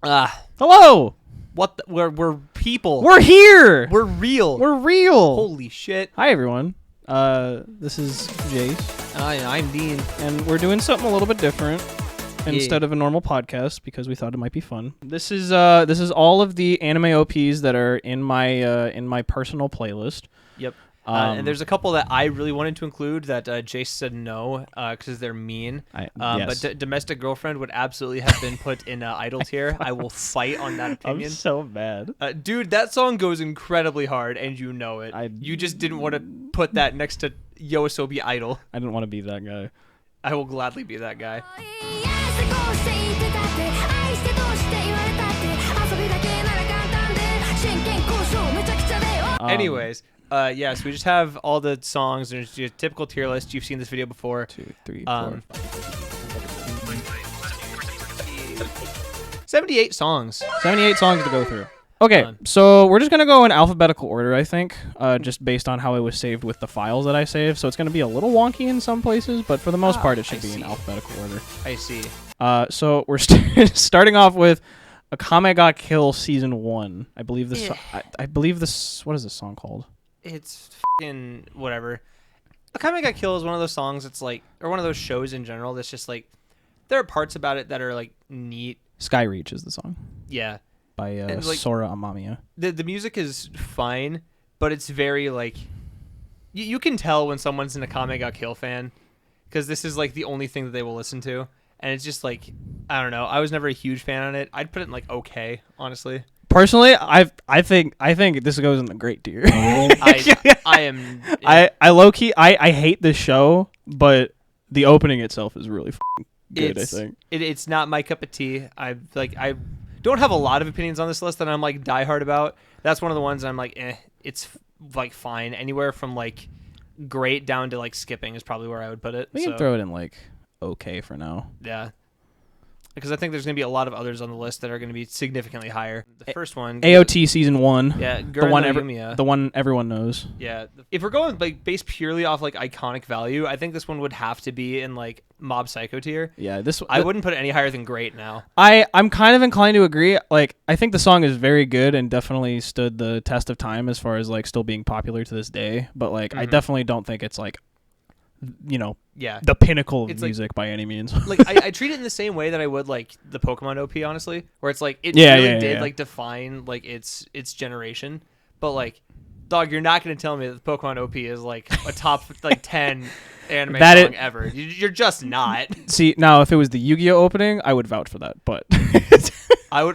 Hello. What? We're people. We're here. We're real. We're real. Holy shit. Hi everyone. This is Jace. I'm Dean. And we're doing something a little bit different instead of a normal podcast because we thought it might be fun. This is all of the anime OPs that are in my personal playlist. Yep. And there's a couple that I really wanted to include that Jace said no because they're mean. Yes. But Domestic Girlfriend would absolutely have been put in idol tier. I will fight on that opinion. I'm so bad. Dude, that song goes incredibly hard, and you know it. You just didn't want to put that next to Yoasobi Idol. I didn't want to be that guy. I will gladly be that guy. Anyways, so we just have all the songs. There's your typical tier list. You've seen this video before. 2, 3, 4, 78 songs. 78 songs to go through. Okay, so we're just going to go in alphabetical order, I think, just based on how it was saved with the files that I saved. So it's going to be a little wonky in some places, but for the most part, it should be in alphabetical order. I see. So we're starting off with Akame ga Kill Season 1. I believe this. I believe this. What is this song called? It's fucking whatever. Akame ga Kill is one of those songs that's like, or one of those shows in general that's just like, there are parts about it that are like neat. Skyreach is the song. Yeah. By like, Sora Amamiya. The music is fine, but it's very like, you can tell when someone's an Akame ga Kill fan, because this is like the only thing that they will listen to, and it's just like, I don't know. I was never a huge fan on it. I'd put it in like okay, honestly. Personally, I think this goes in the great tier. I low key I hate this show, but the opening itself is really good. I think it's not my cup of tea. I don't have a lot of opinions on this list that I'm like diehard about. That's one of the ones I'm like, it's like fine. Anywhere from like great down to like skipping is probably where I would put it. We can throw it in like okay for now. Yeah. Because I think there's going to be a lot of others on the list that are going to be significantly higher. The first one, AOT Season 1. Yeah, the one everyone knows. Yeah. If we're going like based purely off like iconic value, I think this one would have to be in like Mob Psycho tier. Yeah, I wouldn't put it any higher than great now. I'm kind of inclined to agree. Like, I think the song is very good and definitely stood the test of time as far as like still being popular to this day. But like, I definitely don't think it's like, the pinnacle of music by any means. Like I treat it in the same way that I would like the Pokemon OP, honestly, where it's like it really did like define like its generation. But like, dog, you're not gonna tell me that the Pokemon OP is like a top like 10 anime song ever. You're just not. See, now if it was the Yu-Gi-Oh opening, I would vouch for that. But I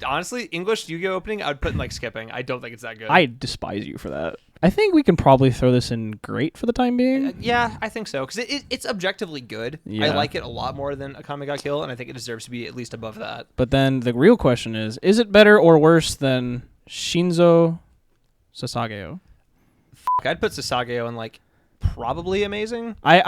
honestly, English Yu-Gi-Oh opening, I would put in like skipping. I don't think it's that good. I despise you for that. I think we can probably throw this in great for the time being. Yeah, I think so, because it's objectively good. Yeah. I like it a lot more than Akame ga Kill, and I think it deserves to be at least above that. But then the real question is it better or worse than Shinzo Sasageo? I'd put Sasageo in like probably amazing. I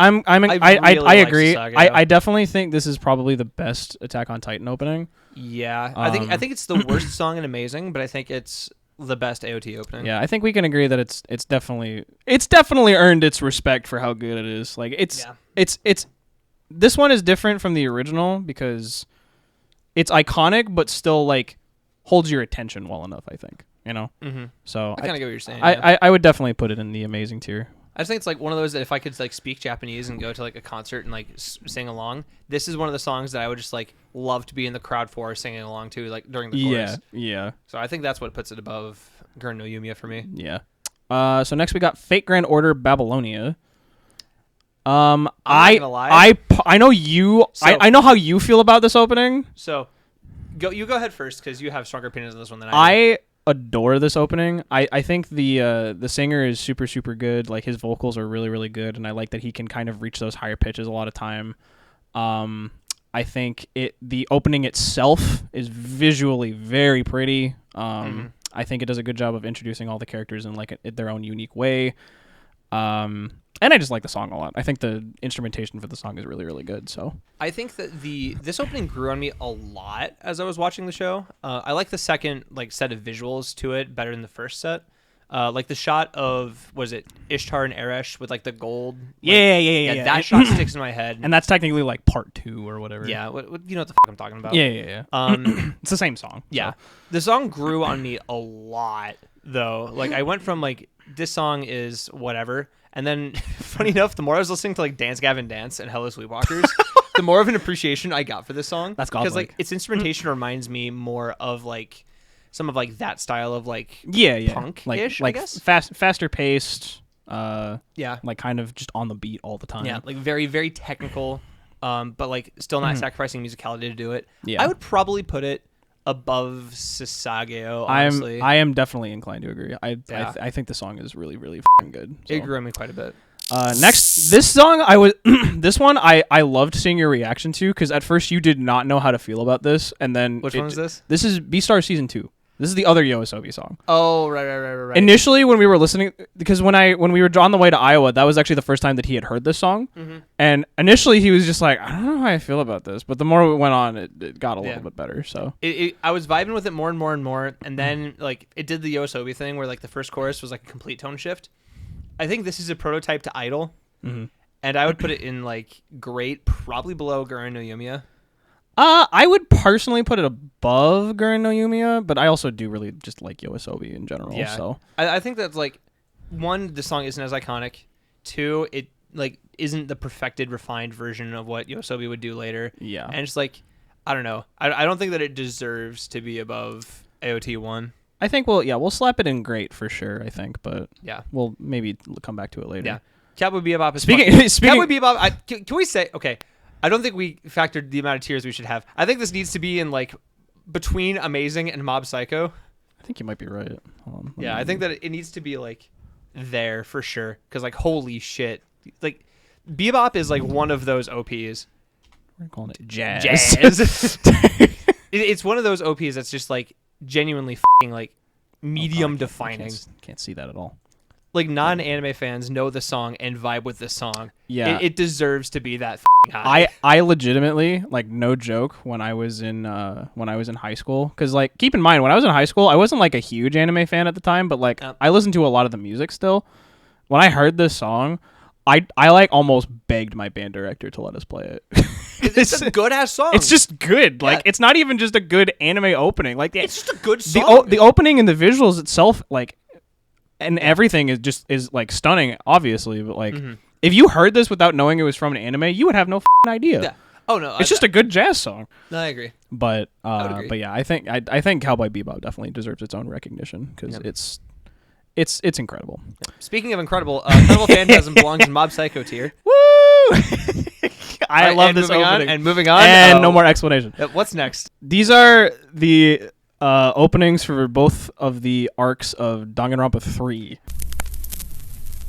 agree. Like I definitely think this is probably the best Attack on Titan opening. Yeah, I think it's the worst song in Amazing, but I think it's the best AOT opening. Yeah, I think we can agree that it's definitely earned its respect for how good it is. Like it's this one is different from the original because it's iconic, but still like holds your attention well enough. I think So I kind of get what you're saying. I would definitely put it in the amazing tier. I just think it's like one of those that if I could like speak Japanese and go to like a concert and like sing along, this is one of the songs that I would just like love to be in the crowd for singing along to like during the chorus. Yeah. So I think that's what puts it above Gurren no Yumiya for me. Yeah. So next we got Fate Grand Order Babylonia. I'm not gonna lie. I know you. I know how you feel about this opening. So go ahead first because you have stronger opinions on this one than I do. Adore this opening. I think the singer is super good. Like his vocals are really good, and I like that he can kind of reach those higher pitches a lot of time. I think the opening itself is visually very pretty. I think it does a good job of introducing all the characters in like their own unique way. And I just like the song a lot. I think the instrumentation for the song is really good. So I think that this opening grew on me a lot as I was watching the show. I like the second like set of visuals to it better than the first set. Like the shot of, was it Ishtar and Eresh with like the gold? Yeah. That shot sticks in my head. And that's technically like part 2 or whatever. Yeah, you know what the fuck I'm talking about. Yeah. It's the same song. Yeah. So. The song grew on me a lot, though. Like, I went from, like, this song is whatever, and then, funny enough, the more I was listening to, like, Dance Gavin Dance and Hello Sleepwalkers, the more of an appreciation I got for this song. That's godlike. Because, like, its instrumentation reminds me more of, like, some of, like, that style of, like, punk-ish, like I guess? faster paced, yeah. like, kind of just on the beat all the time. Yeah, like, very, very technical, but, like, still not sacrificing musicality to do it. Yeah. I would probably put it above Sasageo, honestly. I am definitely inclined to agree. I think the song is really, really f***ing good. So. It grew on me quite a bit. Next, this song, this one I loved seeing your reaction to, because at first you did not know how to feel about this, and then which one is this? This is Beastar Season 2. This is the other Yoasobi song. Oh, right. Initially, when we were listening, because when we were on the way to Iowa, that was actually the first time that he had heard this song. Mm-hmm. And initially, he was just like, I don't know how I feel about this. But the more we went on, it got a little bit better. So I was vibing with it more and more and more. And then like it did the Yoasobi thing where like the first chorus was like a complete tone shift. I think this is a prototype to Idol. Mm-hmm. And I would put it in like great, probably below Gurren no Yumiya. I would personally put it above Gurren no Yumiya, but I also do really just like Yoasobi in general. Yeah. So I think that's like, one, the song isn't as iconic. Two, it like isn't the perfected, refined version of what Yoasobi would do later. Yeah. And it's like, I don't know. I don't think that it deserves to be above AOT 1. I think we'll slap it in great for sure, I think, but yeah, we'll maybe come back to it later. Yeah. Cowboy Bebop is speaking Cowboy Bebop, can we say, okay, I don't think we factored the amount of tiers we should have. I think this needs to be in like between Amazing and Mob Psycho. I think you might be right. Hold on, I think that it needs to be like there for sure. Because like holy shit, like Bebop is like one of those OPs. We're calling it jazz. It's one of those OPs that's just like genuinely f***ing like medium defining. Can't see that at all. Like non-anime fans know the song and vibe with the song. Yeah, it deserves to be that f***ing high. I legitimately, like, no joke, when I was in high school, because like keep in mind when I was in high school I wasn't like a huge anime fan at the time, but like I listened to a lot of the music still. When I heard this song, I like almost begged my band director to let us play it. It's a good ass song. It's just good. Like it's not even just a good anime opening. Like it's just a good song. The opening and the visuals itself, like, and everything is like stunning, obviously. But like, if you heard this without knowing it was from an anime, you would have no idea. Yeah. Oh no, it's just a good jazz song. No, I agree. But I would agree. But yeah, I think Cowboy Bebop definitely deserves its own recognition because it's incredible. Speaking of incredible, Incredible Phantasm belongs in Mob Psycho tier. Woo! I love this opening. Moving on. And no more explanation. What's next? These are the openings for both of the arcs of Danganronpa 3.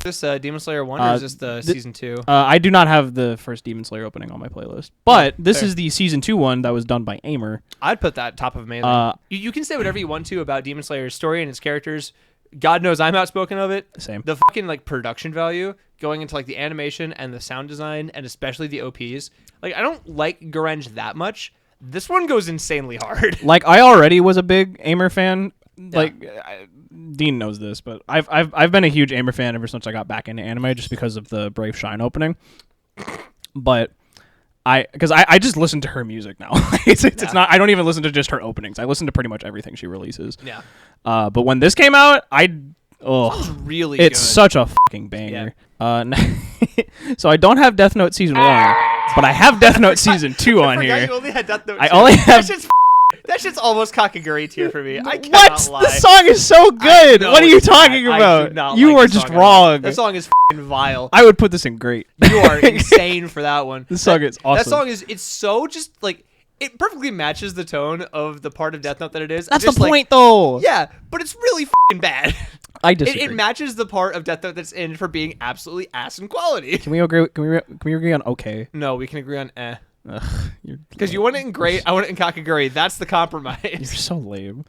Is this Demon Slayer 1 or is this the Season 2? I do not have the first Demon Slayer opening on my playlist. But this is the Season 2 one that was done by Aimer. I'd put that top of Melee. You can say whatever you want to about Demon Slayer's story and its characters. God knows I'm outspoken of it. Same. The fucking like production value going into like the animation and the sound design and especially the OPs. Like I don't like Garenge that much. This one goes insanely hard. Like I already was a big Aimer fan. Like Dean knows this, but I've been a huge Aimer fan ever since I got back into anime just because of the Brave Shine opening. But because I just listen to her music now. It's not. I don't even listen to just her openings. I listen to pretty much everything she releases. Yeah. But when this came out, it's really it's good. such a fucking banger. Yeah. So I don't have Death Note Season 1, but I have Death Note Season 2 on here. You only had Death Note. I only have. That shit's almost Kakaguri tier for me. I cannot lie. The song is so good. What are you talking about? You are just wrong. That song is f***ing vile. I would put this in great. You are insane for that one. This song is awesome. That song it's so just like it perfectly matches the tone of the part of Death Note that it is. That's the point, though. Yeah, but it's really f***ing bad. I disagree. It matches the part of Death Note that's in for being absolutely ass in quality. Can we agree? Can we agree on okay? No, we can agree on eh. Because you want it in great, I want it in Kakaguri. That's the compromise. You're so lame.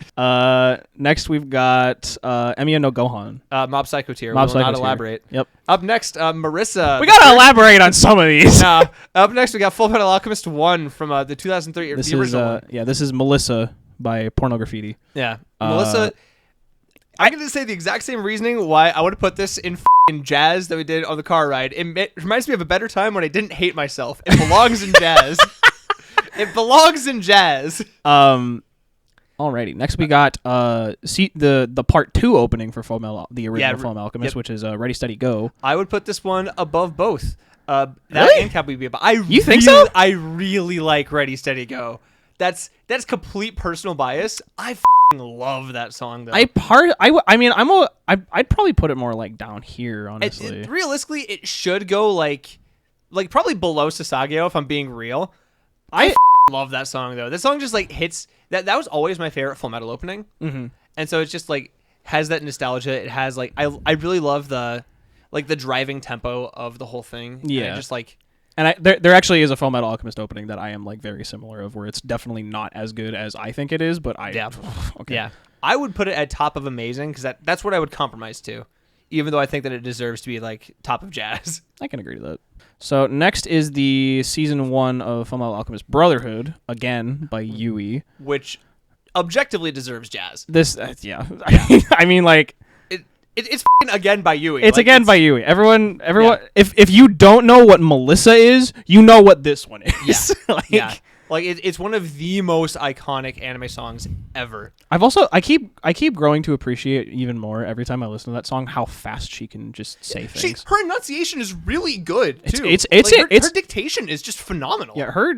Next we've got Emiya no Gohan. Mob Psycho tier. We will not elaborate. Yep. Up next, Marissa. We gotta elaborate on some of these. Up next, we got Full Metal Alchemist 1 from the 2003 this the original one. Yeah, this is Melissa by Porno Graffiti. Yeah, Melissa. I'm going to say the exact same reasoning why I would have put this in jazz that we did on the car ride. It reminds me of a better time when I didn't hate myself. It belongs in jazz. It belongs in jazz. Alrighty. Next we got the part 2 opening for the original Full Metal Alchemist, which is Ready Steady Go. I would put this one above both. That really? And Cowboy Bebop. You think so? I really like Ready Steady Go. That's complete personal bias. I love that song though. I'd probably put it more like down here, honestly. Realistically, it should go like probably below Sasageo if I'm being real. I love that song though. This song just like hits. That was always my favorite Full Metal opening. Mm-hmm. And so it's just like has that nostalgia. It has like I really love the driving tempo of the whole thing. Yeah. And just like. And there actually is a Full Metal Alchemist opening that I am like very similar of, where it's definitely not as good as I think it is, but yeah. Okay. Yeah. I would put it at top of amazing because that's what I would compromise to, even though I think that it deserves to be like top of jazz. I can agree to that. So next is the season 1 of Full Metal Alchemist Brotherhood, again by Yui, which objectively deserves jazz. This, yeah. I mean, like it's again by Yui. It's again by Yui. Everyone. Yeah. If you don't know what Melissa is, you know what this one is. Yeah. Like it's one of the most iconic anime songs ever. I keep growing to appreciate even more every time I listen to that song how fast she can just say things. Her enunciation is really good too. Her dictation is just phenomenal. Yeah, her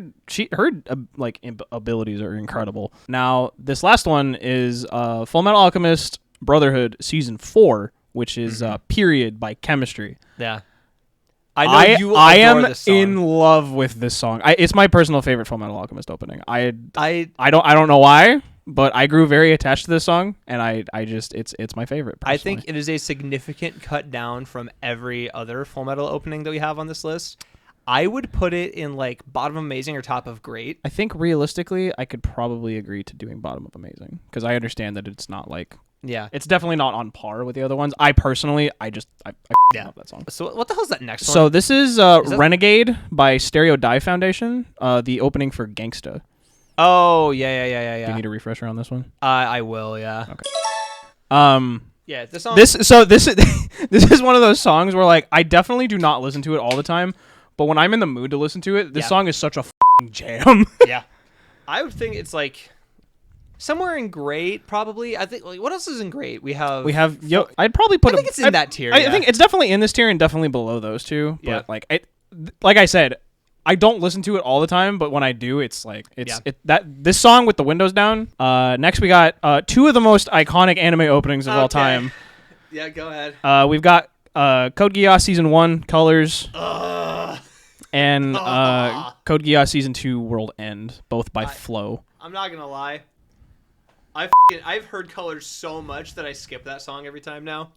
abilities are incredible. Now this last one is Full Metal Alchemist Brotherhood season 4, which is Period by Chemistry. Yeah. I am this song. In love with this song. It's my personal favorite Full Metal Alchemist opening. I don't know why, but I grew very attached to this song, and it's my favorite. Personally. I think it is a significant cut down from every other Full Metal opening that we have on this list. I would put it in like bottom of amazing or top of great. I think realistically, I could probably agree to doing bottom of amazing because I understand that it's not like. Yeah, it's definitely not on par with the other ones. I personally, I love that song. So what the hell is that next one? So this is Renegade by Stereo Dive Foundation, the opening for Gangsta. Oh, yeah. Do you need a refresher on this one? I will, yeah. Okay. Yeah, this song. This is one of those songs where like I definitely do not listen to it all the time, but when I'm in the mood to listen to it, this song is such a jam. Yeah, I would think it's like. Somewhere in great, probably. I think. Like, what else is in great? We have. I'd probably put. I think it's in that tier. I think it's definitely in this tier and definitely below those two. But like I said, I don't listen to it all the time. But when I do, it's like this song with the windows down. Next we got 2 of the most iconic anime openings of all time. Yeah, go ahead. We've got Code Geass season 1 Colors. And Code Geass season 2 World End, both by Flow. I'm not gonna lie. I've heard Colors so much that I skip that song every time now.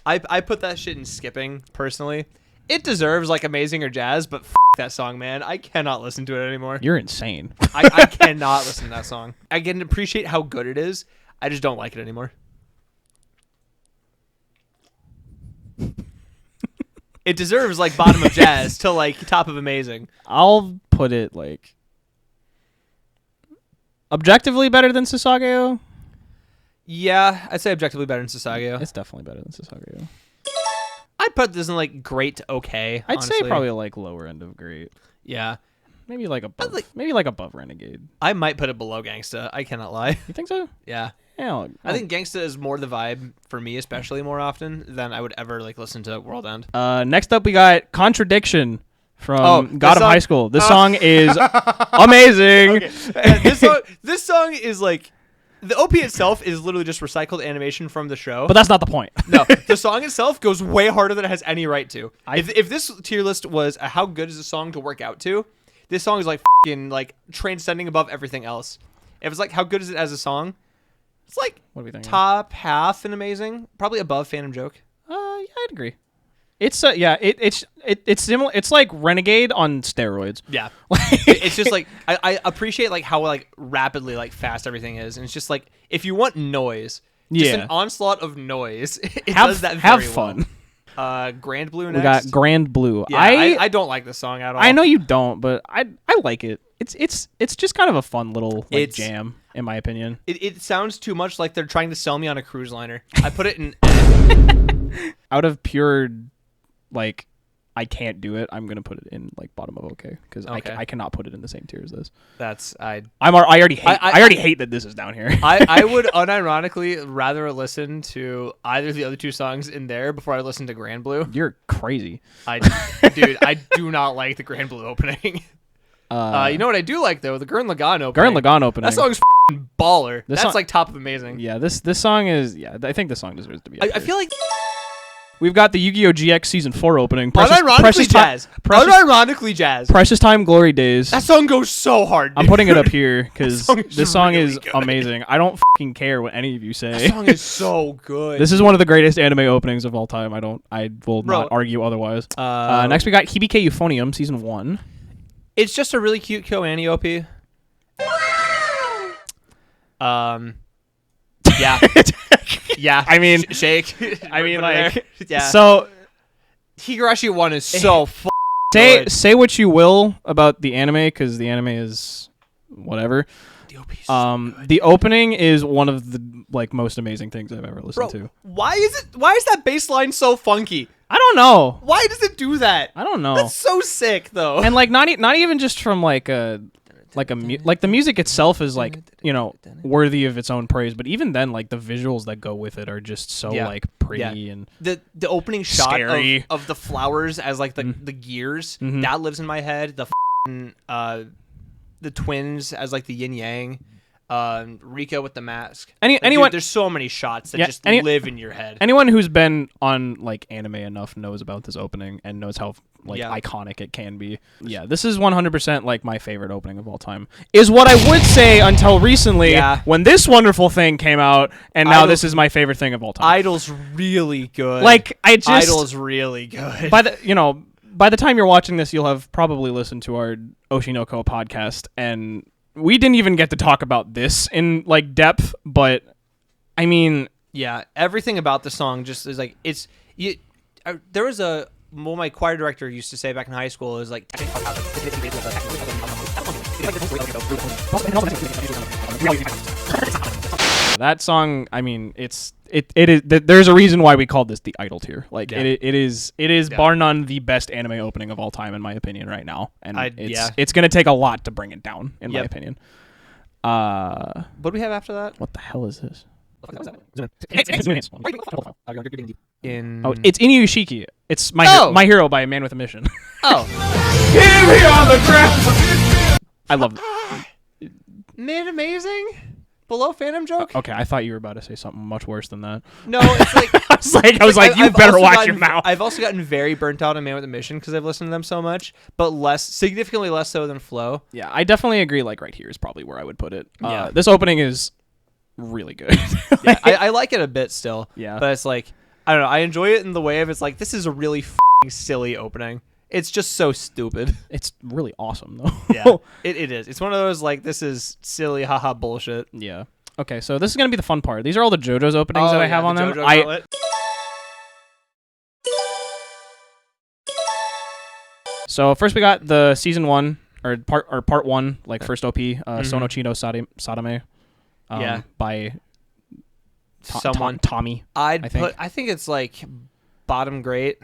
I put that shit in skipping, personally. It deserves, like, amazing or jazz, but that song, man. I cannot listen to it anymore. You're insane. I cannot listen to that song. I can appreciate how good it is. I just don't like it anymore. It deserves, like, bottom of jazz to, like, top of amazing. I'll put it, like... objectively better than Sasageo? Yeah, I'd say objectively better than Sasageo. It's definitely better than Sasageo. I'd put this in like great to okay. I'd honestly. say probably like lower end of great. Yeah. Maybe like above. Maybe like above Renegade. I might put it below Gangsta. I cannot lie. You think so? Yeah. Yeah. I think Gangsta is more the vibe for me, especially more often than I would ever like listen to World End. Next up, we got Contradiction from God of High School. This song is amazing. Okay. This song is like the OP itself is literally just recycled animation from the show. But that's not the point. No, the song itself goes way harder than it has any right to. If this tier list was a how good is a song to work out to, this song is like fucking like transcending above everything else. If it's like how good is it as a song, it's like top half and amazing, probably above Phantom Joke. Yeah, I'd agree. It's it's similar. It's like Renegade on steroids. Yeah, it's just like I appreciate like how like rapidly like fast everything is, and it's just like if you want noise, just an onslaught of noise. It does that very fun. Well. Grand Blue next. We got Grand Blue. Yeah, I don't like this song at all. I know you don't, but I like it. it's just kind of a fun little jam, in my opinion. It sounds too much like they're trying to sell me on a cruise liner. I put it in out of pure like I can't do it. I'm gonna put it in like bottom of okay because I cannot put it in the same tier as this. I already hate that this is down here. I would unironically rather listen to either of the other two songs in there before I listen to Grand Blue. You're crazy, dude. I do not like the Grand Blue opening. You know what I do like though? The Gurren Lagann opening. Gurren Lagann opening. That song's baller. That's like top of amazing. Yeah, this song is I think this song deserves to be. I feel like. We've got the Yu-Gi-Oh! GX Season 4 opening. Unironically jazz. Precious Time, Glory Days. That song goes so hard, dude. I'm putting it up here because this song really is good. Amazing. I don't fucking care what any of you say. That song is so good. This is one of the greatest anime openings of all time. I will not argue otherwise. Next we got Hibike Euphonium Season 1. It's just a really cute KyoAni OP. Yeah. Yeah. I mean, shake. I mean, like, yeah. So, Higurashi 1 is so good. Say what you will about the anime, because the anime is whatever. The OP is so good. The opening is one of the most amazing things I've ever listened to. Why is that bass line so funky? I don't know. Why does it do that? I don't know. That's so sick, though. And not even just from the music itself is worthy of its own praise, but even then the visuals that go with it are just so pretty and the opening shot scary. of the flowers as the gears that lives in my head. The twins as the yin yang. Rika with the mask. Anyone, dude, there's so many shots that live in your head. Anyone who's been on anime enough knows about this opening and knows how iconic it can be. Yeah, this is 100% my favorite opening of all time. Is what I would say until recently when this wonderful thing came out, and now this is my favorite thing of all time. Idol's really good. Idol's really good. By the time you're watching this, you'll have probably listened to our Oshinoko podcast, and we didn't even get to talk about this in depth, but I mean, yeah, everything about the song just is there was what my choir director used to say back in high school is that song. I mean, it is. There's a reason why we called this the Idol tier. It is bar none the best anime opening of all time in my opinion right now, and it's gonna take a lot to bring it down in my opinion. What do we have after that? What the hell is this? It's Inuyashiki. It's My Hero by a Man with a Mission. Oh. Here we are on the ground. I love it. Mid amazing? Below Phantom Joke? Okay, I thought you were about to say something much worse than that. No, it's I was like, you better watch your mouth. I've also gotten very burnt out on Man with a Mission because I've listened to them so much, but significantly less so than Flow. Yeah, I definitely agree. Right here is probably where I would put it. This opening is really good. Yeah, I like it a bit still. Yeah, but it's I don't know. I enjoy it in the way of this is a really silly opening. It's just so stupid. It's really awesome though. Yeah, it is. It's one of those this is silly haha bullshit. Yeah. Okay, so this is gonna be the fun part. These are all the JoJo's openings that I have on them. So first we got the season 1 or part 1, first OP, Sono Chino Sadame. By someone Tommy. I think it's bottom great.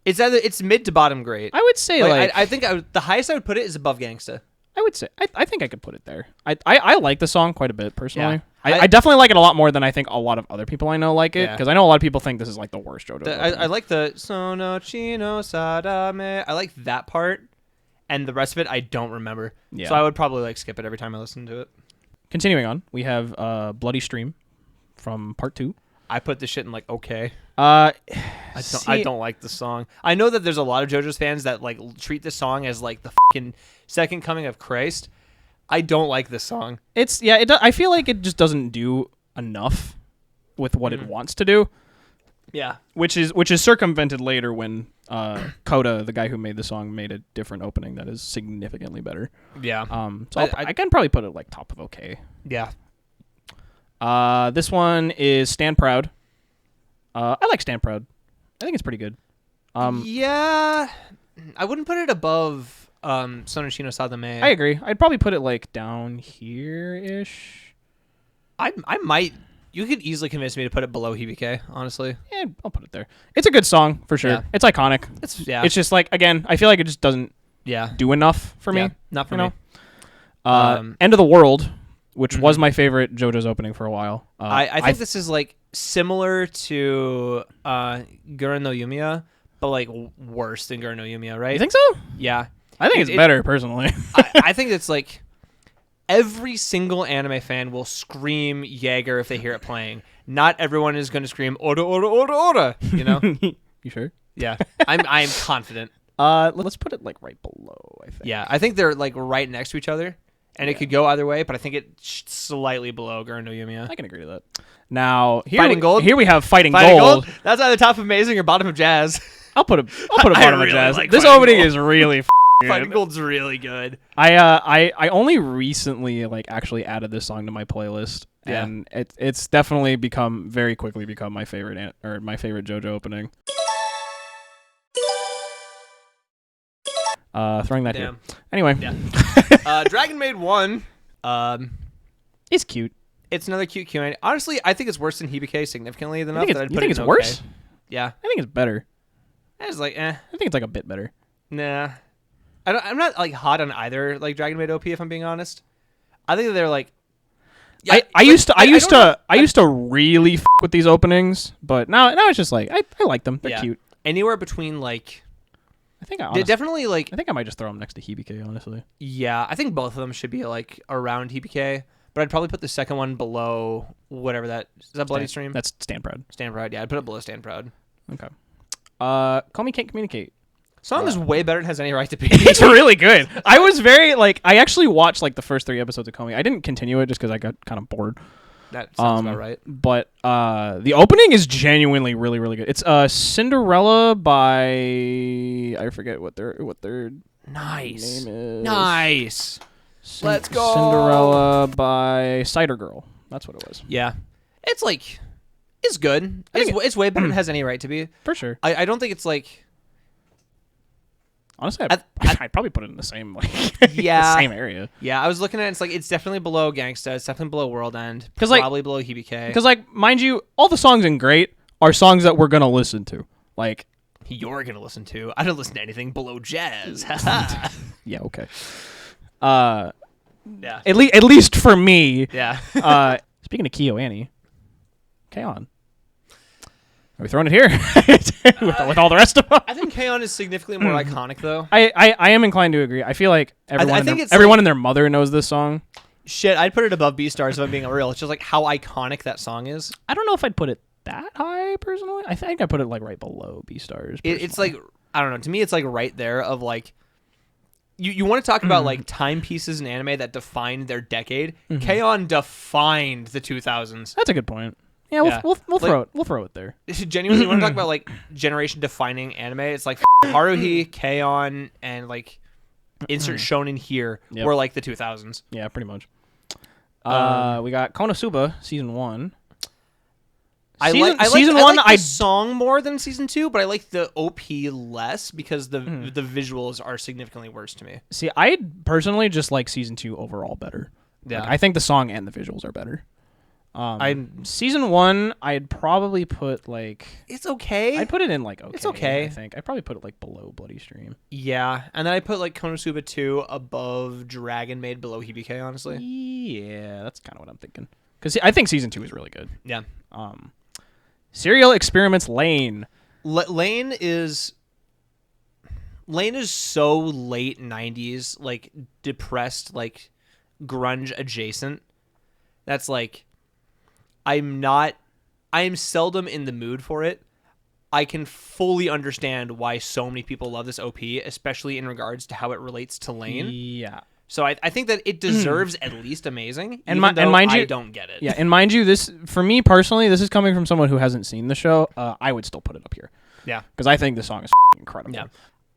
It's mid to bottom great. I would say I think the highest I would put it is above Gangsta. I would say I think I could put it there. I like the song quite a bit personally. Yeah. I definitely like it a lot more than I think a lot of other people I know like it, because I know a lot of people think this is the worst JoJo. I like the Sono Chino Sadame. I like that part, and the rest of it I don't remember. Yeah. So I would probably skip it every time I listen to it. Continuing on, we have Bloody Stream from part 2. I put this shit in okay. I don't like the song. I know that there's a lot of JoJo's fans that treat this song as the fucking second coming of Christ. I don't like this song. I feel like it just doesn't do enough with what it wants to do. Yeah. Which is circumvented later when Kota, the guy who made the song, made a different opening that is significantly better. Yeah. So I can probably put it top of okay. Yeah. This one is Stand Proud. I like Stand Proud. I think it's pretty good. Yeah, I wouldn't put it above Sonoshino Sadame. I agree. I'd probably put it like down here-ish. I might. You could easily convince me to put it below Hibike, honestly. Yeah, I'll put it there. It's a good song for sure. Yeah. It's iconic. It's just like, again, I feel like it just doesn't do enough for me. Not for me. End of the World, which was my favorite JoJo's opening for a while. I think this is like similar to Gurren no Yumiya, but like worse than Gurren no Yumiya, right? You think so? Yeah. I think it's better, personally. I think it's like every single anime fan will scream Jaeger if they hear it playing. Not everyone is going to scream Ora Ora Ora Ora. You know? You sure? Yeah, I'm confident. Let's put it like right below. I think. Yeah, I think they're like right next to each other, and it could go either way. But I think it's slightly below Gurren no Yumiya. I can agree with that. Now Fighting Gold. Here we have Fighting Gold. That's either top of Amazing or bottom of Jazz. I'll put a bottom of Jazz. Like this Fighting opening Gold. is really good. Fighting Gold's really good. I only recently like actually added this song to my playlist, and it's definitely very quickly become my favorite JoJo opening. Throwing that here. Anyway, Dragon Maid 1. It's cute. It's another cute Q&A. Honestly, I think it's worse than Hibike significantly enough. You think it's worse? Yeah. I think it's better. I was like, I think it's like a bit better. Nah. I'm not like hot on either like Dragon Maid OP if I'm being honest. I think that they're like I used to really f with these openings, but now it's just like I like them. They're cute. Anywhere between like definitely like I think I might just throw them next to Hibike, honestly. Yeah, I think both of them should be like around Hibike, but I'd probably put the second one below whatever that is. That Bloody Stream? That's Stand Proud. Stand Proud. Yeah, I'd put it below Stand Proud. Okay. Call Me Can't Communicate. Song is way better than Has Any Right to Be. It's really good. I was very like I actually watched like the first 3 episodes of Call Me. I didn't continue it just because I got kind of bored. That sounds about right. But the opening is genuinely really, really good. It's Cinderella by I forget what their name is. Nice. Let's go. Cinderella by Cider Girl. That's what it was. Yeah. It's like it's good. It's way better than Has Any Right to Be. For sure. I don't think it's like honestly, I'd probably put it in the same the same area. Yeah, I was looking at it. It's like it's definitely below Gangsta. It's definitely below World End. Probably below Hibike. Because like mind you, all the songs in Great are songs that we're gonna listen to. Like you're gonna listen to. I don't listen to anything below Jazz. Yeah. Okay. Yeah. At least for me. Yeah. Speaking of KyoAni, K-On! Are we throwing it here with all the rest of them? I think K-On! Is significantly more iconic, though. I am inclined to agree. I feel like everyone and their mother knows this song. Shit, I'd put it above Beastars if I'm being real. It's just like how iconic that song is. I don't know if I'd put it that high, personally. I think I put it like right below Beastars. It's like, I don't know. To me, it's like right there of like, you want to talk about like timepieces in anime that defined their decade. K-On! Defined the 2000s. That's a good point. Yeah, we'll throw it there. Genuinely, you want to talk about like generation defining anime? It's like Haruhi, K-On!, and like insert shonen here were like the 2000s. Yeah, pretty much. We got Konosuba season 1. I like the song more than season 2, but I like the OP less because the visuals are significantly worse to me. See, I personally just like season 2 overall better. Yeah, I think the song and the visuals are better. Season 1, I'd probably put like it's okay. I'd put it in like okay. It's okay. I think I'd probably put it like below Bloody Stream. Yeah, and then I put like Konosuba 2 above Dragon Maid, below Hibike. Honestly, yeah, that's kind of what I'm thinking. Because I think season 2 is really good. Yeah. Serial Experiments Lane. Lane is so late 90s, like depressed, like grunge adjacent. That's like I am seldom in the mood for it. I can fully understand why so many people love this OP, especially in regards to how it relates to Lane. Yeah. So I think that it deserves at least amazing, and mind you, I don't get it. Yeah, and mind you, this for me personally, this is coming from someone who hasn't seen the show. I would still put it up here. Yeah, because I think the song is incredible. Yeah,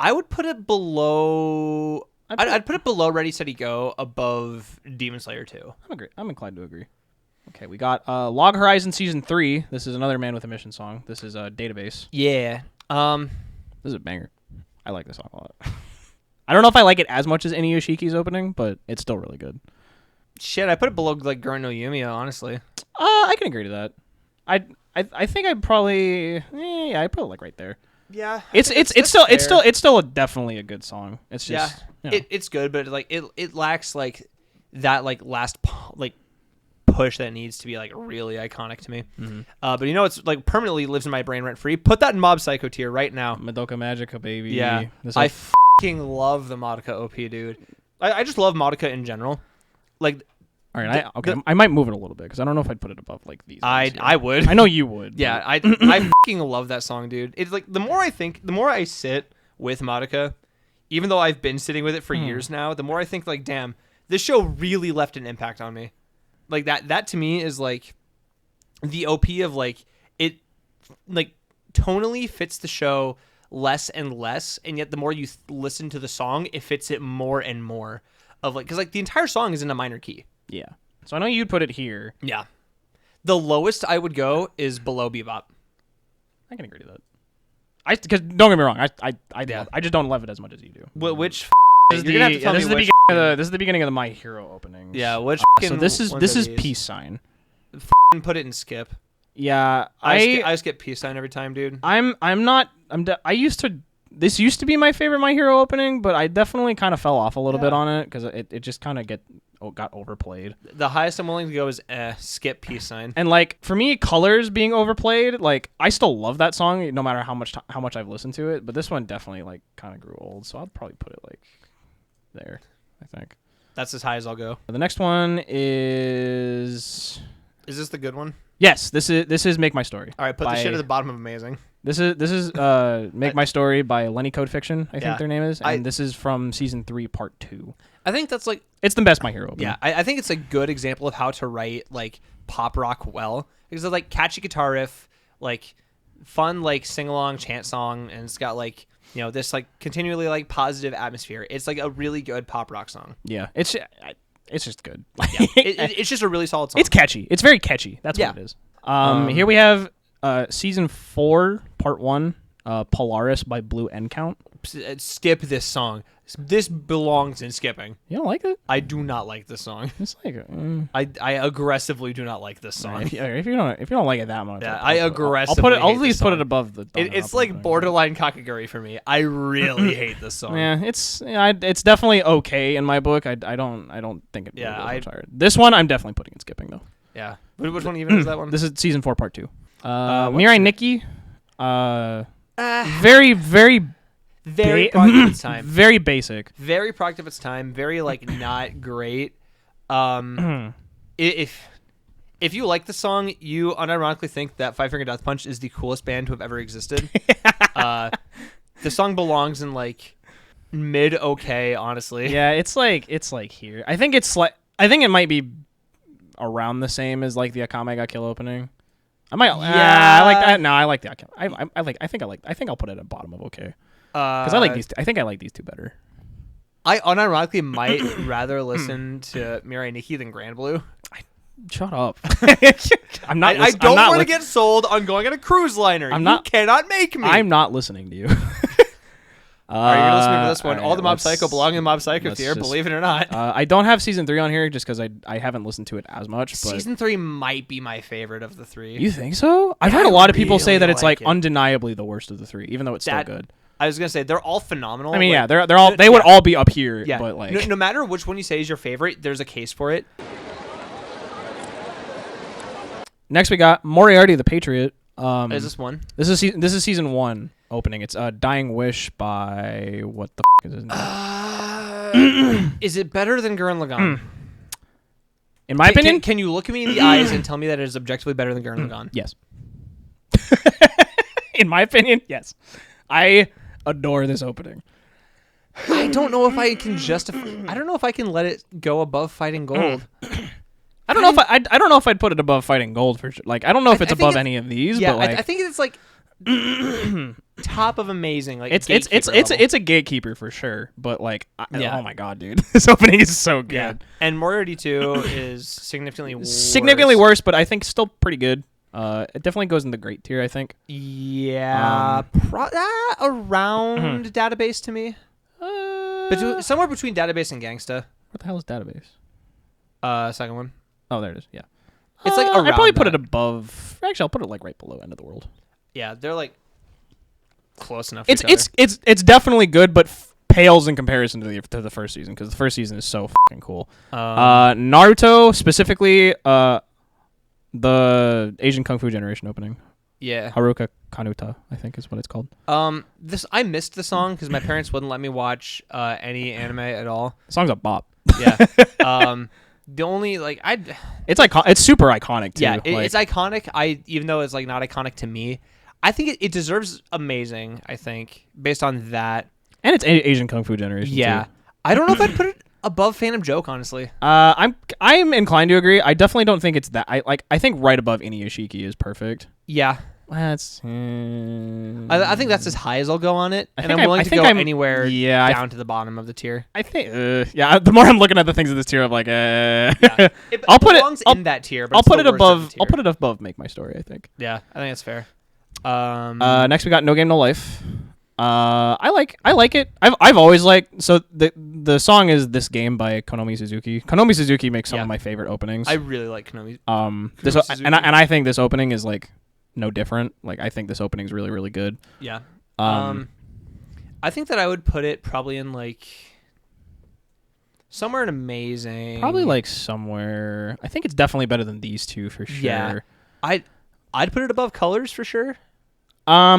I would put it below. I'd put it below Ready Steady Go, above Demon Slayer 2. I'm inclined to agree. Okay, we got Log Horizon season 3. This is another Man with a Mission song. This is Database. Yeah. This is a banger. I like this song a lot. I don't know if I like it as much as Inuyoshiki's opening, but it's still really good. Shit, I put it below like Gurren no Yumiya, honestly. I can agree to that. I think I'd probably I'd put it like right there. Yeah, it's still definitely a good song. It's just it's good, but like it lacks like that like last like push that needs to be like really iconic to me. Mm-hmm. But it's like permanently lives in my brain rent free. Put that in Mob Psycho tier right now. Madoka Magica, baby. Yeah, I fucking love the Madoka OP, dude. I just love Madoka in general. Like, all right, I might move it a little bit because I don't know if I'd put it above like these. I would. I know you would. Yeah, I fucking love that song, dude. It's like the more I sit with Madoka, even though I've been sitting with it for years now, the more I think like, damn, this show really left an impact on me. Like that to me is like the OP of like it like tonally fits the show less and less, and yet the more you listen to the song, it fits it more and more. Of like, because like the entire song is in a minor key. Yeah. So I know you'd put it here. Yeah. The lowest I would go is below Bebop. I can agree to that. Because don't get me wrong, I just don't love it as much as you do. Which this is the beginning of the My Hero opening. Yeah. Which so this is Peace Sign. Put it in skip. Yeah. I skip Peace Sign every time, dude. This used to be my favorite My Hero opening, but I definitely kind of fell off a little bit on it because it just kind of got overplayed. The highest I'm willing to go is skip Peace Sign. And like for me, Colors being overplayed, like I still love that song no matter how much I've listened to it, but this one definitely like kind of grew old, so I'll probably put it like there, I think. That's as high as I'll go. The next one is this the good one? Yes, this is Make My Story. All right, put the shit at the bottom of Amazing. This is Make My Story by Lenny Code Fiction, I think their name is, and this is from season 3, part 2. I think that's like it's the best My Hero opening. Yeah, I think it's a good example of how to write like pop rock well, because it's like catchy guitar riff, like fun like sing along chant song, and it's got like this like continually like positive atmosphere. It's like a really good pop rock song. Yeah, it's just good. Yeah, it's just a really solid song. It's catchy. It's very catchy. That's what it is. Here we have season 4, part 1, Polaris by Blue End Count. Skip this song. This belongs in skipping. You don't like it? I do not like this song. It's like I aggressively do not like this song. Right. If you don't like it that much, yeah, I aggressively. I'll at least put it above the. It's like borderline Kakaguri for me. I really hate this song. Yeah, it's definitely okay in my book. I don't think it. Yeah, I'm tired. This one I'm definitely putting in skipping though. Yeah, which one even is that one? This is season 4, part 2. Mirai Nikki. Very product of its time. Very basic. Very product of its time. Very like not great. If you like the song, you unironically think that Five Finger Death Punch is the coolest band to have ever existed. The song belongs in like mid okay, honestly. Yeah, it's like here. I think it might be around the same as like the Akame ga Kill opening. I might. I like that. No, I like the Akame. I think I'll put it at bottom of okay. Because I like these. I think I like these two better. I unironically might rather listen to Mirai Nikki than Grand Blue. Shut up. I'm not. I don't want to get sold on going on a cruise liner. You cannot make me. I'm not listening to you. Are you listening to this one? All the Mob Psycho belong in the Mob Psycho tier, believe it or not. I don't have season 3 on here just because I haven't listened to it as much. But season 3 might be my favorite of the 3. You think so? I've heard a lot of people say that it's like undeniably the worst of the 3, even though it's still good. I was gonna say they're all phenomenal. I mean, yeah, they're all they would all be up here. Yeah, but like no matter which one you say is your favorite, there's a case for it. Next, we got Moriarty the Patriot. Is this one? This is season 1 opening. It's Dying Wish by what the is his name? Is it better than Gurren Lagann? In my opinion, can you look at me in the eyes and tell me that it is objectively better than Gurren Lagann? Yes. In my opinion, yes. I adore this opening. I don't know if I can justify. I don't know if I can let it go above Fighting Gold. I don't know if I'd put it above Fighting Gold for sure. Like I don't know if it's above any of these. Yeah, but like, I think it's like top of amazing. Like it's a gatekeeper for sure. But like, oh my god, dude, this opening is so good. Yeah. And Moriarty 2 is significally worse, but I think still pretty good. It definitely goes in the great tier, I think. Yeah, around database to me. Somewhere between Database and Gangsta. What the hell is Database? Second one. Oh, there it is. Yeah. It's like around I'd probably put that. it above. Actually, I'll put it like right below End of the World. Yeah, they're like close enough. To each other. It's definitely good, but pales in comparison to the first season, because the first season is so fucking cool. Naruto, specifically, the Asian Kung Fu Generation opening. Yeah. Haruka Kanuta, I think is what it's called. I missed the song because my parents wouldn't let me watch any anime at all. The song's a bop. Yeah. The only it's super iconic too. Yeah, it's iconic. Even though it's like not iconic to me, I think it deserves amazing. I think based on that, and it's Asian Kung Fu Generation. Yeah, too. I don't know if I'd put it above Phantom Joke, honestly. I'm inclined to agree. I definitely don't think it's that. I think right above Inuyashiki is perfect. Yeah. That's. I think that's as high as I'll go on it, and I'm willing to go anywhere down to the bottom of the tier. I think, the more I'm looking at the things in this tier, I'm like, Yeah. I'll put it in that tier. But I'll put it above. I'll put it above Make My Story. I think. Yeah, I think that's fair. Next we got No Game No Life. I like it. I've always liked. So the song is This Game by Konomi Suzuki. Konomi Suzuki makes some of my favorite openings. I really like Konomi. And I think this opening is like no different. Like I think this opening is really really good. Yeah. I think that I would put it probably in like somewhere in amazing. Probably like somewhere. I think it's definitely better than these two for sure. Yeah. I'd put it above Colors for sure. Yeah,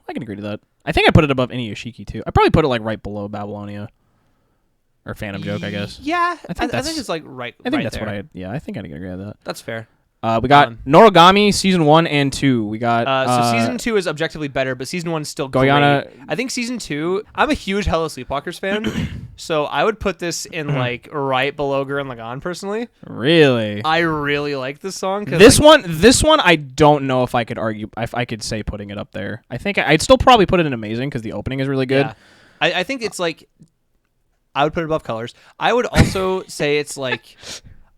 I can agree to that. I think I put it above Inuyashiki too. I probably put it like right below Babylonia or Phantom Joke, I guess. Yeah, I think it's like right. I think that's there. what I. Yeah, I think I can agree with that. That's fair. We got Noragami season 1 and 2. We got so season 2 is objectively better, but season 1 is still great. I think season 2. I'm a huge Hello Sleepwalkers fan, so I would put this in like right below Gurren Lagann personally. Really? I really like this song. This one, I don't know if I could argue. If I could say putting it up there. I think I'd still probably put it in amazing because the opening is really good. Yeah. I think it's like I would put it above Colors. I would also say it's like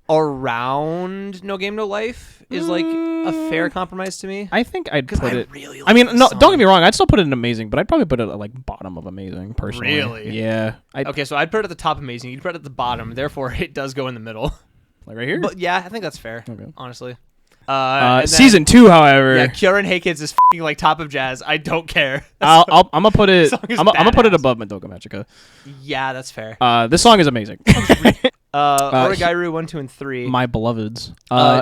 around No Game No Life is like a fair compromise to me. I think I'd put it. Really I mean, no, don't get me wrong. I'd still put it in amazing, but I'd probably put it at like bottom of amazing personally. Really? Yeah. Okay, so I'd put it at the top amazing. You'd put it at the bottom. Therefore, it does go in the middle. Like right here. But yeah, I think that's fair. Okay. Honestly. Season 2, however. Yeah, Kyorin Hey Kids is f***ing like top of jazz. I don't care. I'm gonna put it. I'm gonna put it above Madoka Magica. Yeah, that's fair. This song is amazing. Origairu 1, 2, and 3. My beloveds.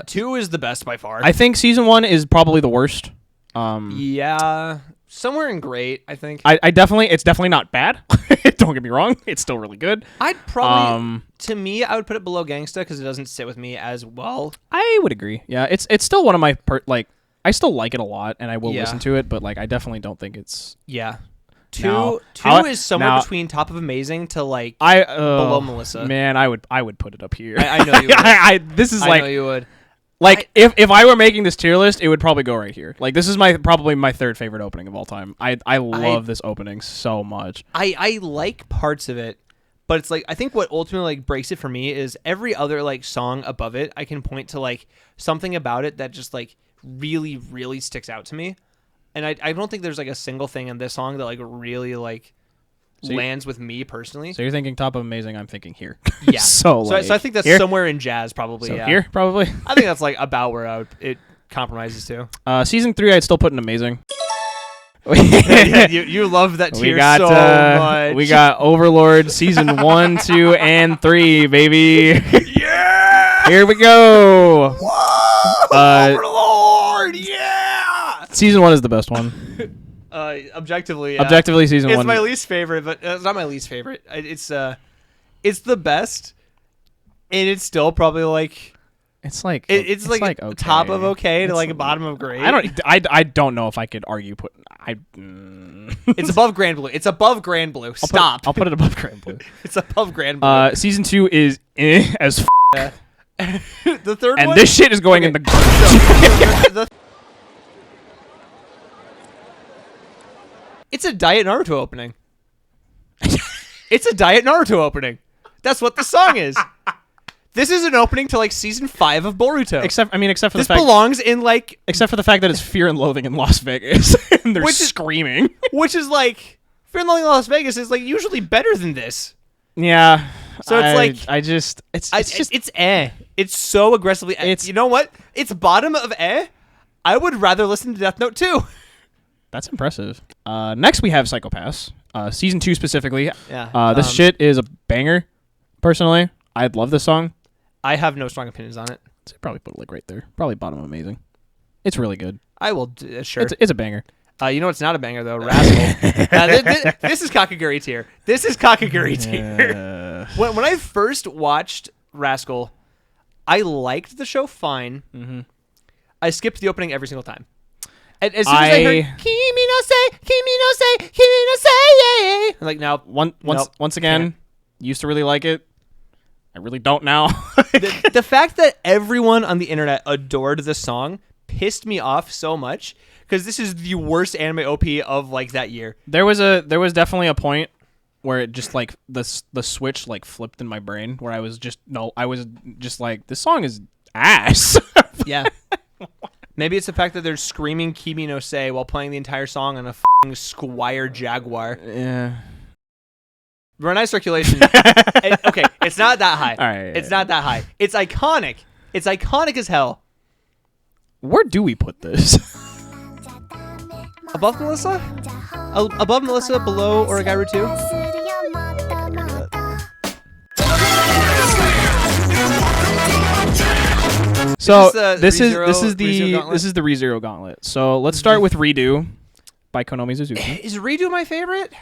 2 is the best by far. I think season 1 is probably the worst. Yeah, somewhere in great. I think. It's definitely not bad. Don't get me wrong. It's still really good. I'd probably, to me, I would put it below Gangsta because it doesn't sit with me as well. I would agree. Yeah, it's still one of my I still like it a lot, and I will listen to it. But like, I definitely don't think it's. Yeah. Two is somewhere between top of amazing to like below Melissa. Man, I would put it up here. I know you would. This is I know you would. Like if I were making this tier list, it would probably go right here. Like this is probably my third favorite opening of all time. I love this opening so much. I like parts of it, but it's like I think what ultimately like breaks it for me is every other like song above it. I can point to like something about it that just like really really sticks out to me. And I don't think there's like a single thing in this song that like really like lands with me personally. So you're thinking top of amazing. I'm thinking here. Yeah. so I think that's here? somewhere in jazz probably. So yeah. Here probably. I think that's like about where it compromises to. Season 3, I'd still put in amazing. You love that tier so much. We got Overlord season 1, 2, and 3, baby. Yeah. Here we go. Whoa! Overlord. Yeah. Season 1 is the best one. Objectively, season 1. It's my least favorite, but it's not my least favorite. It's the best, and it's still probably like. It's like okay. Top of okay to like a bottom of great. I don't know if I could argue It's above Grand Blue. It's above Grand Blue. Stop. I'll put it above Grand Blue. It's above Grand Blue. Season 2 is as the third and one? This shit is going in the garbage. It's a Diet Naruto opening. It's a Diet Naruto opening. That's what the song is. This is an opening to like season 5 of Boruto. Except for the fact this belongs in like. Except for the fact that it's Fear and Loathing in Las Vegas, and they're screaming, which is like Fear and Loathing in Las Vegas is like usually better than this. Yeah. So it's like it's It's so aggressively. You know what? It's bottom of I would rather listen to Death Note 2. That's impressive. Next we have Psycho-Pass, season 2 specifically. Yeah. This shit is a banger. Personally, I love this song. I have no strong opinions on it. So probably put it like right there. Probably bottom amazing. It's really good. I will sure. It's a banger. You know what's not a banger though? Rascal. This is Kakaguri tier. This is Kakaguri tier. When I first watched Rascal, I liked the show fine. Mm-hmm. I skipped the opening every single time. And as soon as I heard Kimi no se, yeah. I'm like, now once again, used to really like it. I really don't now. The fact that everyone on the internet adored this song pissed me off so much because this is the worst anime OP of like that year. There was definitely a point where it just like the switch like flipped in my brain where I was just like, this song is ass. Yeah. Maybe it's the fact that they're screaming Kimi no Se while playing the entire song on a f***ing Squire Jaguar. Yeah. Renai circulation. Okay, it's not that high. All right, it's not that high. It's iconic. It's iconic as hell. Where do we put this? Above Melissa? Above Melissa, below Origairu 2? So this is the ReZero Gauntlet. So let's start with Redo by Konomi Suzuki. Is Redo my favorite?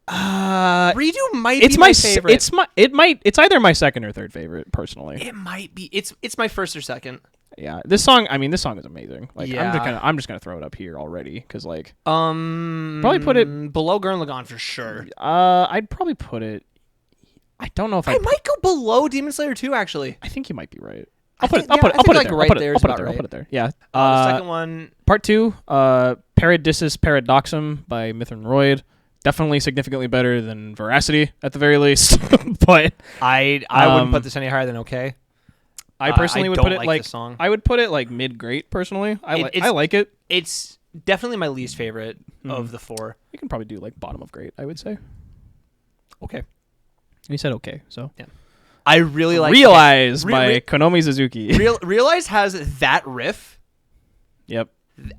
Redo might be my favorite. It's either my second or third favorite personally. It might be. It's my first or second. Yeah, this song is amazing. Like, yeah. I'm just gonna throw it up here already because like probably put it below Gurren Lagann for sure. I'd probably put it. I don't know if I might go below Demon Slayer 2 actually. I think you might be right. I'll put it there. Yeah. The second one, part 2, Paradisus Paradoxum by Myth and Royd. Definitely significantly better than Veracity at the very least. But I wouldn't put this any higher than okay. I personally would put it like song. I would put it like mid great personally. I like it. It's definitely my least favorite of the 4. You can probably do like bottom of great, I would say. Okay. You said okay, so yeah. I really like Realize by Konomi Suzuki. Realize has that riff. Yep.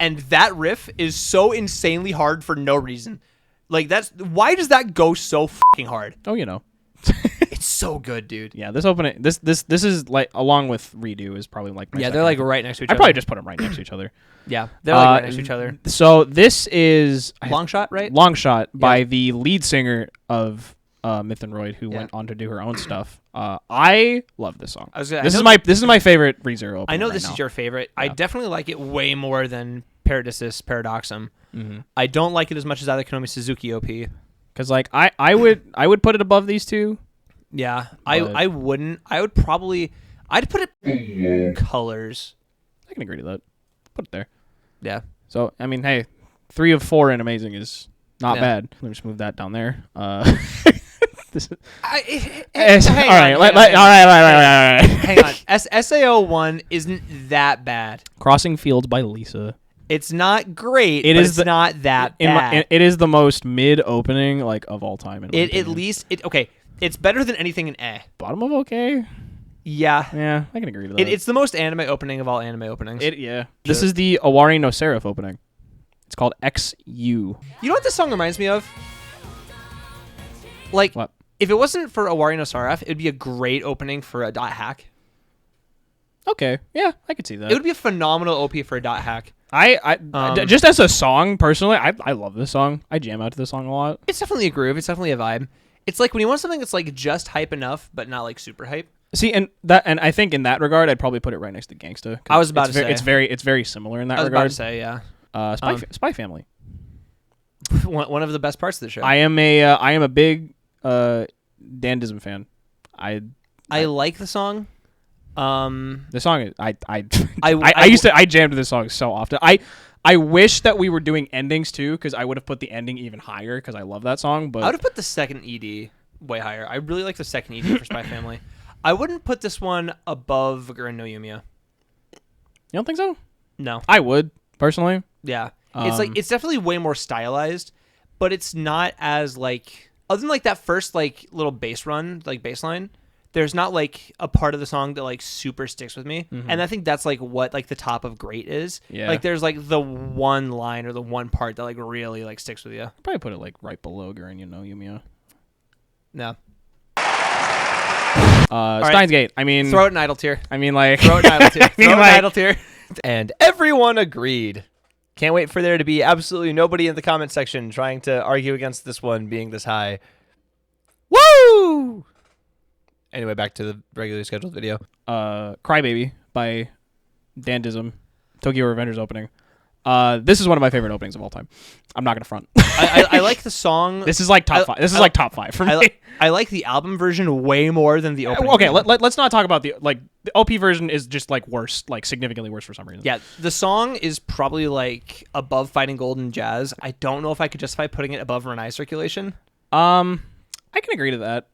And that riff is so insanely hard for no reason. Like why does that go so fucking hard? Oh, you know. It's so good, dude. Yeah, this opening this is like along with Redo is probably like my they're like right next to each other. I'd probably just put them right next to each other. Yeah, they're like right next to each other. So this is Long Shot, right? Long Shot by the lead singer of Myth and Royd, who went on to do her own stuff. I love this song. This is my favorite ReZero. I know this is your favorite. Yeah. I definitely like it way more than Paradisus Paradoxum. Mm-hmm. I don't like it as much as either Konomi Suzuki OP. Because like I would put it above these two. Yeah, I wouldn't. I'd put it below Colors. I can agree to that. Put it there. Yeah. So I mean, hey, 3 of 4 in amazing is not bad. Let me just move that down there. This is, all right. Hang on. SAO1 isn't that bad. Crossing Fields by Lisa. It's not great. It's not that bad. It is the most mid opening like of all time. At least okay. It's better than anything in Bottom of okay. Yeah, I can agree to that. It's the most anime opening of all anime openings. This is the Awari no Seraph opening. It's called XU. You know what this song reminds me of? Like, what? If it wasn't for Awari no Seraph, it'd be a great opening for a dot hack. Okay, yeah, I could see that. It would be a phenomenal OP for a dot hack. Just as a song, personally, I love this song. I jam out to this song a lot. It's definitely a groove. It's definitely a vibe. It's like when you want something that's like just hype enough, but not like super hype. See, and I think in that regard, I'd probably put it right next to Gangsta. I was about to say it's very similar in that regard. I was about to say yeah. Spy Family. One of the best parts of the show. I am a big Dandism fan. I like the song. The song is I jammed to this song so often. I wish that we were doing endings too, because I would have put the ending even higher because I love that song. But I would have put the second ED way higher. I really like the second ED for Spy Family. I wouldn't put this one above Gurren no Yumiya. You don't think so? No, I would personally. Yeah, it's definitely way more stylized, but it's not as like, other than like that first like little bass run, like bass line, there's not like a part of the song that like super sticks with me. And I think that's like what like the top of great is. Yeah. Like there's like the one line or the one part that like really like sticks with you. Probably put it like right below Garen no Yumiya. No. Steins right. Gate. I mean, Throw it in idle tier. I mean, like, Throw it in idle tier. I mean, Throw it in like, idle tier. And everyone agreed. Can't wait for there to be absolutely nobody in the comment section trying to argue against this one being this high. Woo! Anyway, back to the regularly scheduled video. Crybaby by Dandism, Tokyo Revengers opening. This is one of my favorite openings of all time. I'm not gonna front. I like the song. This is like top five. This is like top five for me. I like the album version way more than the opening. Okay, let's not talk about the OP version is just like worse, like significantly worse for some reason. Yeah, the song is probably like above Fighting Gold and Jazz. I don't know if I could justify putting it above Renai Circulation. I can agree to that.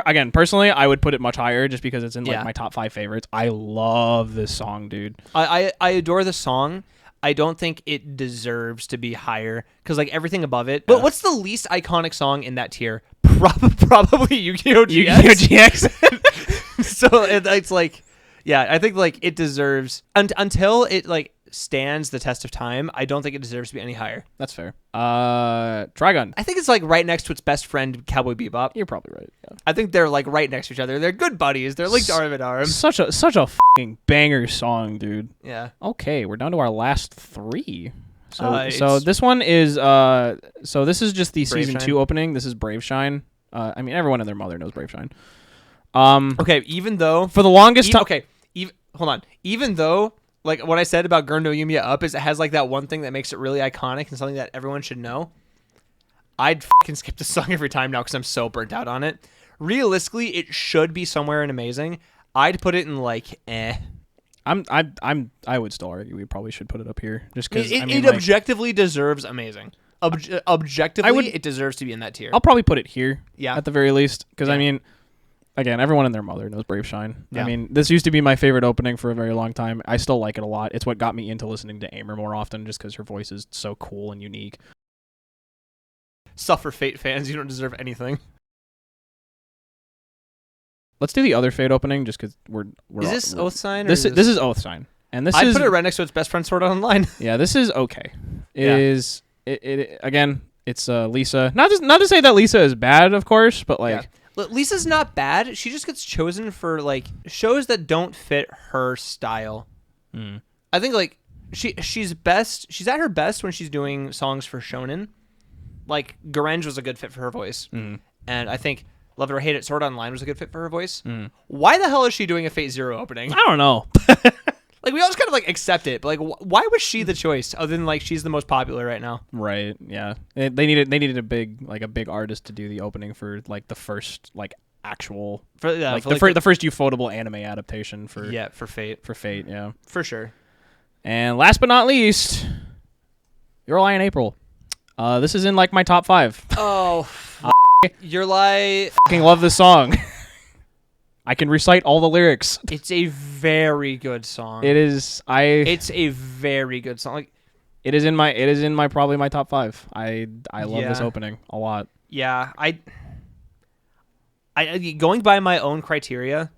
Again, personally, I would put it much higher just because it's in like my top 5 favorites. I love this song, dude. I adore the song. I don't think it deserves to be higher because like everything above it. But what's the least iconic song in that tier? Probably Yu-Gi-Oh! GX. Yu-Gi-Oh! GX. So it's like, yeah, I think like it deserves until it like stands the test of time. I don't think it deserves to be any higher. That's fair. Trigun. I think it's like right next to its best friend, Cowboy Bebop. You're probably right. Yeah. I think they're like right next to each other. They're good buddies. They're linked arm in arm. Such a fucking banger song, dude. Yeah. Okay, we're down to our last 3. So so this one is so this is just the Brave season Shine. 2 opening. This is Brave Shine. I mean, everyone and their mother knows Brave Shine. Okay, even though For the longest time. okay, hold on. Even though like what I said about Gurren no Yumiya Up is it has like that one thing that makes it really iconic and something that everyone should know. I'd fucking skip the song every time now because I'm so burnt out on it. Realistically, it should be somewhere in amazing. I'd put it in like I would still argue we probably should put it up here just because it objectively deserves amazing. Objectively, it deserves to be in that tier. I'll probably put it here. Yeah. At the very least, because Yeah. I mean, again, everyone and their mother knows Brave Shine. Yeah. I mean, this used to be my favorite opening for a very long time. I still like it a lot. It's what got me into listening to Aimer more often, just because her voice is so cool and unique. Suffer Fate fans, you don't deserve anything. Let's do the other Fate opening, just because we're. Is this Oath Sign? Or This is Oath Sign, and this I'd is. put it right next to its best friend Sword Art Online. Yeah, this is okay. It Yeah. is. It again. It's Lisa. Not to say that Lisa is bad, of course, but like. Yeah. Lisa's not bad. She just gets chosen for like shows that don't fit her style. I think like she's best. She's at her best when she's doing songs for shonen. Like Garenge was a good fit for her voice, and I think Love It or Hate It, Sword Art Online was a good fit for her voice. Why the hell is she doing a Fate Zero opening? I don't know. Like we all just kind of like accept it, but like why was she the choice other than like she's the most popular right now? Right. Yeah. They needed a big artist to do the opening for like the first like actual the first ufotable anime adaptation for Fate. For Fate. Yeah. For sure. And last but not least, Your Lie in April. This is in like my top 5. Oh, Your Lie. Fucking love this song. I can recite all the lyrics. It's a very good song. It is. It's a very good song. Like, it is in my probably my top 5. I love this opening a lot. Yeah, I going by my own criteria,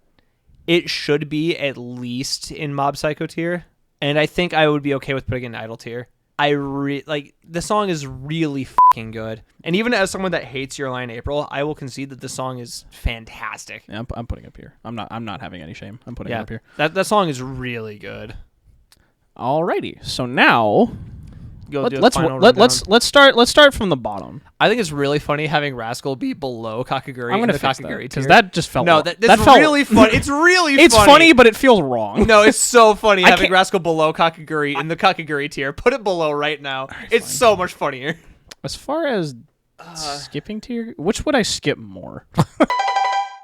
it should be at least in Mob Psycho tier, and I think I would be okay with putting it in Idol tier. Like the song is really fucking good, and even as someone that hates Your Lie in April, I will concede that the song is fantastic. Yeah, I'm putting it up here. I'm not having any shame. I'm putting it up here. That song is really good. Alrighty, so now let's start from the bottom. I think it's really funny having Rascal be below Kakaguri. I'm gonna in the fix Kakaguri because tier. that just felt that's really funny. It's really it's funny, but it feels wrong. No, it's so funny having Rascal below Kakaguri in the Kakaguri tier. Put it below right now. It's so much funnier. As far as skipping tier, which would I skip more?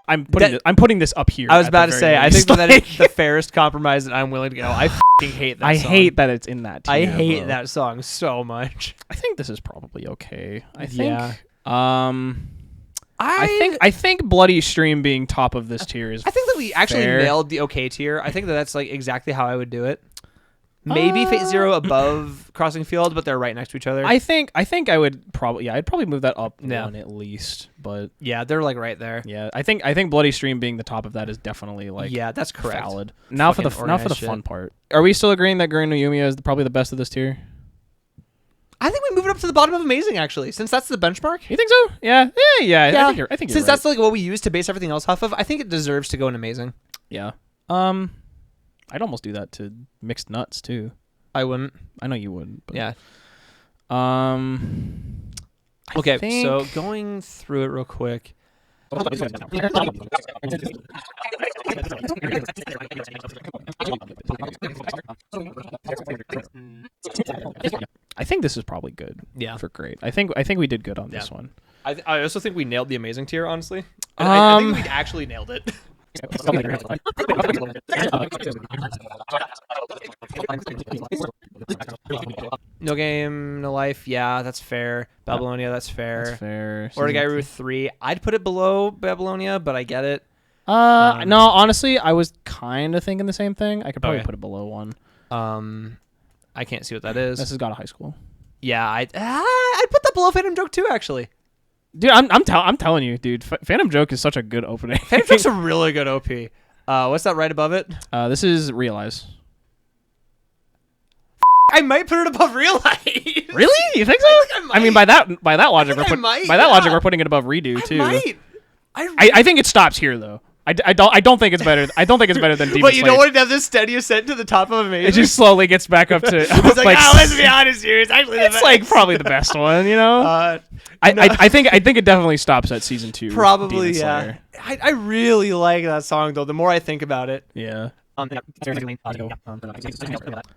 I'm putting this up here. I was about to say, I think that like, it's the fairest compromise that I'm willing to go. I fucking hate that song. I hate that it's in that tier. I hate that song so much. I think this is probably okay. I think Bloody Stream being top of this tier is I think that we actually fair. nailed the okay tier. I think that's like exactly how I would do it. Maybe Fate Zero above Crossing Field, but they're right next to each other. I think I would probably I'd probably move that up one at least, but yeah, they're like right there. Yeah, I think Bloody Stream being the top of that is definitely like that's correct. Valid. Now for the fun part. Are we still agreeing that Gurren no Yumiya is probably the best of this tier? I think we move it up to the bottom of Amazing actually, since that's the benchmark. You think so? Yeah. I think you're since right. that's like what we use to base everything else off of. I think it deserves to go in Amazing. Yeah. I'd almost do that to Mixed Nuts too. I wouldn't. I know you wouldn't. But, yeah. Okay, so going through it real quick. I think this is probably good. Yeah. For great. I think we did good on this one. I also think we nailed the Amazing tier, honestly. I think we actually nailed it. No Game, No Life. Yeah, that's fair. Babylonia, that's fair. That's fair. Origairu 3. I'd put it below Babylonia, but I get it. No, honestly, I was kind of thinking the same thing. I could probably put it below 1. I can't see what that is. This has got a high school. Yeah, I'd put that below Phantom Joke too, actually. Dude, I'm telling you, dude. Phantom Joke is such a good opening. Phantom Joke's a really good OP. What's that right above it? This is Realize. I might put it above Realize. Really? You think so? I mean, by that logic, we're putting it above Redo too. I think it stops here though. I don't think it's better. I don't think it's better than Demon But you Slayer. don't want to have this steady ascent to the top of Amazing. It just slowly gets back up to. It's like, let's be honest here. It's actually the best. Like probably the best one, you know. I think it definitely stops at season 2. Probably, Demon Slayer. I really like that song though. The more I think about it. Yeah. And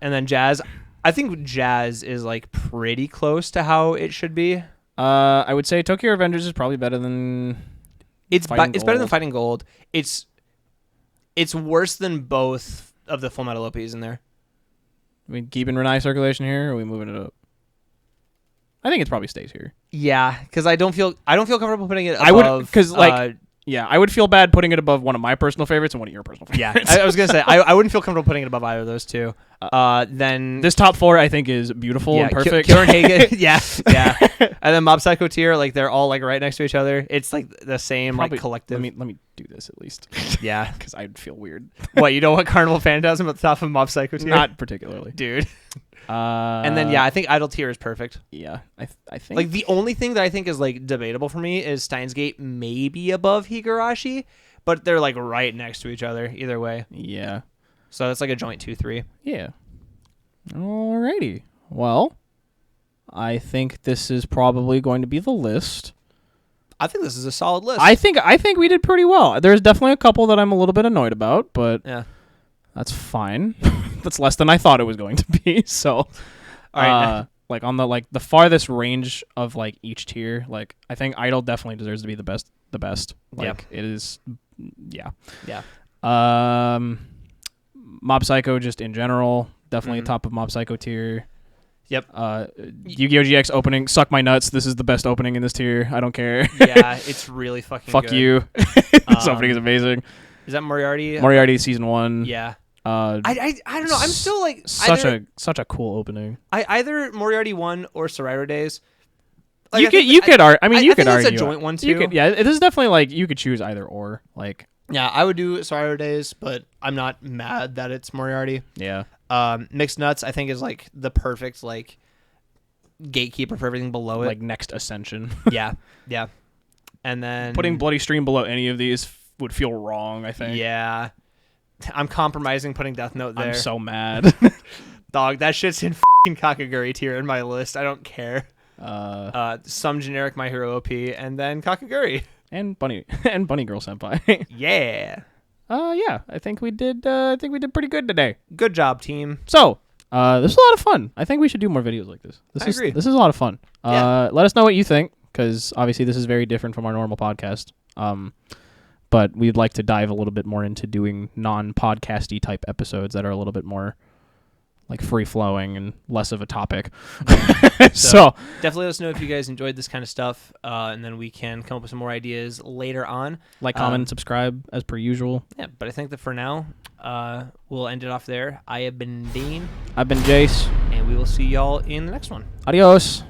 then Jazz. I think Jazz is like pretty close to how it should be. I would say Tokyo Revengers is probably better than. It's better than Fighting Gold. It's worse than both of the Full Metal OPs in there. I mean, keeping Renai circulation here, or are we moving it up? I think it probably stays here. Yeah, because I don't feel comfortable putting it above. I would, because I would feel bad putting it above one of my personal favorites and one of your personal favorites. Yeah, I was gonna say I wouldn't feel comfortable putting it above either of those two. Then this top 4 I think is beautiful and perfect. Kieran Hagen, yeah. And then Mob Psycho tier, like they're all like right next to each other. It's like the same like collective. Let me do this at least. Yeah, because I'd feel weird. What, you don't want Carnival Phantasm at the top of Mob Psycho tier? Not particularly, dude. And then I think Idol tier is perfect. Yeah, I think like the only thing that I think is like debatable for me is Steins Gate maybe above Higurashi, but they're like right next to each other either way. Yeah. So it's like a joint 2-3. Yeah. Alrighty. Well, I think this is probably going to be the list. I think this is a solid list. I think we did pretty well. There's definitely a couple that I'm a little bit annoyed about, but yeah, that's fine. That's less than I thought it was going to be. So, all right. Like on the farthest range of like each tier, like I think Idol definitely deserves to be the best. Like it is. Yeah. Yeah. Mob Psycho just in general, definitely top of Mob Psycho tier. Yep. Yu-Gi-Oh! GX opening, suck my nuts. This is the best opening in this tier. I don't care. Yeah, it's really fucking Fuck good. you. This opening is amazing. Is that Moriarty? Moriarty season 1. Yeah. I don't know. I'm still like such a cool opening. Either Moriarty 1 or Soraido Days. Like, you could argue. I mean, you could argue. It's a joint one too. It is definitely like you could choose either or. Like. Yeah, I would do Soraido Days, but I'm not mad that it's Moriarty. Yeah. Mixed Nuts, I think, is like the perfect like gatekeeper for everything below it. Like next ascension. Yeah. And then putting Bloody Stream below any of these would feel wrong, I think. Yeah. I'm compromising putting Death Note there. I'm so mad. Dog, that shit's in f***ing Kakaguri tier in my list. I don't care. Some generic My Hero OP, and then Kakaguri. And Bunny Girl Senpai. Yeah. Yeah. I think we did pretty good today. Good job, team. So, this was a lot of fun. I think we should do more videos like this. I agree. This is a lot of fun. Yeah. Let us know what you think, because obviously this is very different from our normal podcast. But we'd like to dive a little bit more into doing non-podcasty type episodes that are a little bit more like free flowing and less of a topic. So definitely let us know if you guys enjoyed this kind of stuff, and then we can come up with some more ideas later on. Like, comment, and subscribe as per usual. Yeah, but I think that for now, we'll end it off there. I have been Dean. I've been Jace. And we will see y'all in the next one. Adios.